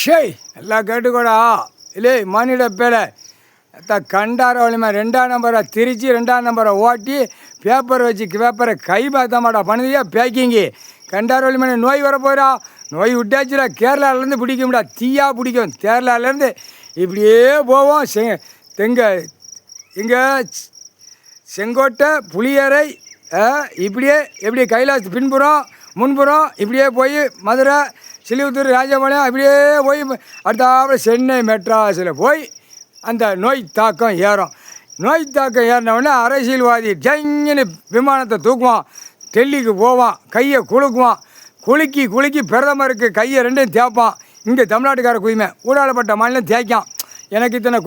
ஷேய் எல்லாம் கேட்டுக்கூடா இல்லை மானிட பேரை கண்டார வலிமை 2ஆம் நம்பரை திரிச்சு 2ஆம் நம்பரை ஓட்டி பேப்பர் வச்சு பேப்பரை கை பார்த்த மாட்டா பண்ணுதியா பேக்கிங்கு கண்டார வலிமை நோய் வர போகிறா நோய் விட்டாச்சுல கேரளாவிலேருந்து பிடிக்க முடியா தீயா பிடிக்கும் கேரளாவிலேருந்து இப்படியே போவோம் இங்கே செங்கோட்டை புளியரை இப்படியே எப்படி கைலாஸ் பின்புறம் முன்புறம் இப்படியே போய் மதுரை சிலிவுத்தூர் ராஜபாளையம் இப்படியே போய் அடுத்தாப்புல சென்னை மெட்ராஸில் போய் அந்த நோய் தாக்கம் ஏறும். நோய் தாக்கம் ஏறினவுடனே அரசியல்வாதி ஜங்கின்னு விமானத்தை தூக்குவான், டெல்லிக்கு போவான், கையை குலுக்குவான், குலுக்கி பிரதமருக்கு கையை ரெண்டையும் தேய்ப்பான். இங்கே தமிழ்நாட்டுக்கார குதிமை ஊடாளப்பட்ட மாநிலம் தேய்க்கான். எனக்கு இத்தனை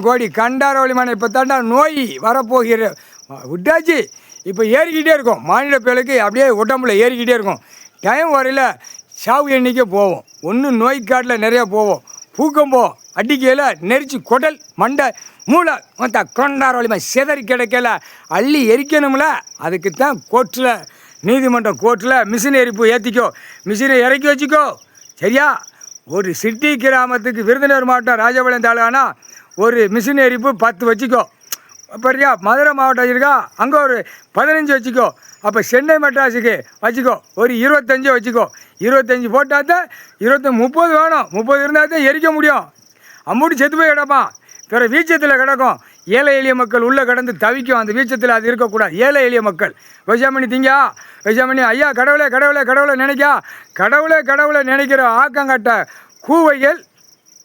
கோடி கண்டார வலிமான இப்போ தாண்டா நோய் வரப்போகிற விட்டாச்சு. இப்போ ஏறிக்கிட்டே இருக்கும், மாநில பேருக்கு அப்படியே உடம்புல ஏறிக்கிட்டே இருக்கும். டைம் வரையில் சாவு எண்ணிக்கை போவோம், ஒன்று நோய்க்காட்டில் நிறையா போவோம், பூக்கம் போவோம், அடிக்கையில் நெரிச்சு குடல் மண்டை மூளை மொத்த கொண்டார வலிமை சிதறி கிடைக்கல அள்ளி எரிக்கணும்ல. அதுக்கு தான் கோர்ட்டில் நீதிமன்றம் கோர்ட்டில் மிஷின் எரிப்பு ஏற்றிக்கோ, மிஷினை இறக்கி வச்சுக்கோ சரியா. ஒரு சிட்டி கிராமத்துக்கு விருதுநகர் மாவட்டம் ராஜபாளையம் தாலுகானா ஒரு மிஷின் எரிப்பு 10 வச்சுக்கோ சரியா. மதுரை மாவட்டம் இருக்கா அங்கே ஒரு 15 வச்சுக்கோ. அப்போ சென்னை மெட்ராஸுக்கு வச்சுக்கோ ஒரு 25 வச்சுக்கோ. 25 போட்டால் தான் 30 வேணும், 30 இருந்தால் தான் எரிக்க முடியும். அம்மூட்டி செத்து போய் கிடப்பான், பிற வீச்சத்தில் கிடக்கும். ஏழை எளிய மக்கள் உள்ளே கடந்து தவிக்கும், அந்த வீச்சத்தில் அது இருக்கக்கூடாது. ஏழை எளிய மக்கள் விவசாயம் பண்ணி திங்கா, விவசாயம் பண்ணி ஐயா கடவுளை நினைக்கா, கடவுளை நினைக்கிற ஆக்கங்கட்ட கூவைகள்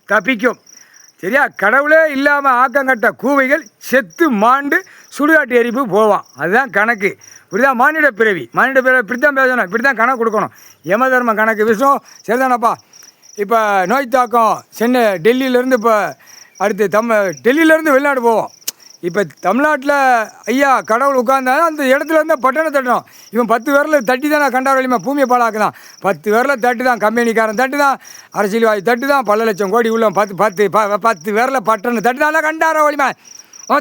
தப்பிக்கும் சரியா. கடவுளே இல்லாமல் ஆக்கங்கட்ட கூவைகள் செத்து மாண்டு சுடுகாட்டு எரிப்பு போவான். அதுதான் கணக்கு. இப்படிதான் மானிட பிறவி இப்படி தான் பேசணும், இப்படி தான் கணக்கு கொடுக்கணும். யம தர்ம கணக்கு விஷ்ணு சரிதானப்பா. இப்போ நோய் தாக்கம் சென்னை டெல்லியிலேருந்து இப்போ அடுத்து டெல்லியிலேருந்து வெளிநாடு போவோம். இப்போ தமிழ்நாட்டில் ஐயா கடவுள் உட்கார்ந்தா அந்த இடத்துல இருந்தால் பட்டணம் தட்டணும். இவன் 10 பேரில் தட்டி தான் நான் கண்டார வலிமை பூமியை பாழாக்குதான். 10 பேரில் தட்டு தான், கம்பெனிக்காரன் தட்டு தான், அரசியல்வாதி தட்டு தான், பல லட்சம் கோடி உள்ள 10 பேரில் பட்டணம் தட்டு தான் கண்டார வலிமை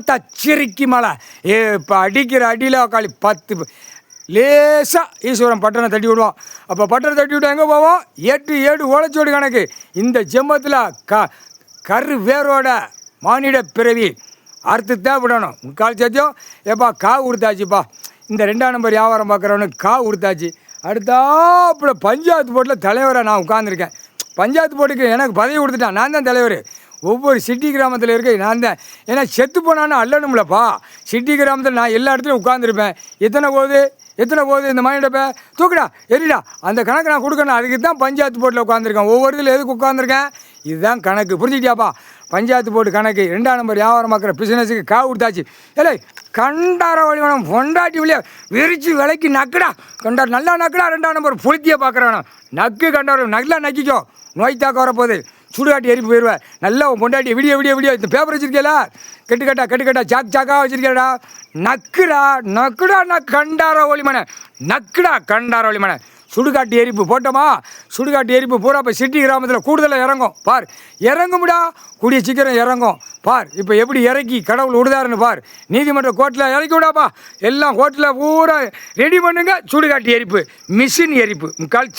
தச்சிரிக்கி மலை. இப்போ அடிக்கிற அடியில் காலி 10 லேசாக ஈஸ்வரன் பட்டணை தட்டி விடுவான். அப்போ பட்டணை தட்டி விட்டு எங்கே போவோம்? 8 ஓலைச்சோடு கணக்கு. இந்த ஜென்மத்தில் கரு வேரோட மானிட பிறவி அறுத்துத்தான் விடணும். 3/4 சத்தியம் ஏப்பா காவு கொடுத்தாச்சுப்பா. இந்த 2ஆம் நம்பர் வியாபாரம் பார்க்குறவனுக்கு காவு கொடுத்தாச்சு. அடுத்தாப்புல பஞ்சாயத்து போர்ட்டில் தலைவராக நான் உட்காந்துருக்கேன். பஞ்சாயத்து போர்ட்டுக்கு எனக்கு பதவி கொடுத்துட்டான், நான் தான் தலைவர். ஒவ்வொரு சிட்டி கிராமத்தில் இருக்க நான் தான். ஏன்னா செத்து போனான்னு அல்லணும்லப்பா. சிட்டி கிராமத்தில் நான் எல்லா இடத்துலையும் உட்காந்துருப்பேன். எத்தனை போகுது இந்த மானிடப்ப தூக்குடா எரிடா அந்த கணக்கு நான் கொடுக்கணும். அதுக்கு தான் பஞ்சாயத்து போர்ட்டில் உட்காந்துருக்கேன். ஒவ்வொரு இதில் எதுக்கு உட்காந்துருக்கேன் இதுதான் கணக்கு. புரிஞ்சுக்கிட்டியாப்பா? பஞ்சாயத்து போர்டு கணக்கு 2ஆம் நம்பர் வியாபாரம் பார்க்குற பிஸ்னஸுக்கு காவு கொடுத்தாச்சு. இல்லை கண்டார வலிமனம் பொண்டாட்டி வழியா விரிச்சு விலைக்கு நக்குடா நல்லா நக்குடா. 2ஆம் நம்பர் புளித்தியை பார்க்குறானோ நக்கு கண்டார நல்லா நக்கிக்கோ. நோய் தாக்க வரப்போகுது, சுடுகாட்டி எரிப்பு போயிடுவேன். நல்லா பொண்டாட்டி விடிய இந்த பேப்பர் வச்சுருக்கேலா கட்டுக்கட்டா சாக்காக வச்சுருக்கேடா. நக்குடா கண்டார வலிமனை சுடுகாட்டு எரிப்பு போட்டோமா. சுடுகாட்டு எரிப்பு பூரா இப்போ சிட்டி கிராமத்தில் கூடுதலாக இறங்கும் பார். இறங்கும்டா கூடிய சீக்கிரம் இறங்கும் பார். இப்போ எப்படி இறக்கி கடவுள் விடுதாருன்னு பார். நீதிமன்ற கோர்ட்டில் இறக்கி விடாப்பா. எல்லாம் கோர்ட்டில் பூரா ரெடி பண்ணுங்க. சுடுகாட்டு எரிப்பு மிஷின் எரிப்பு 3/4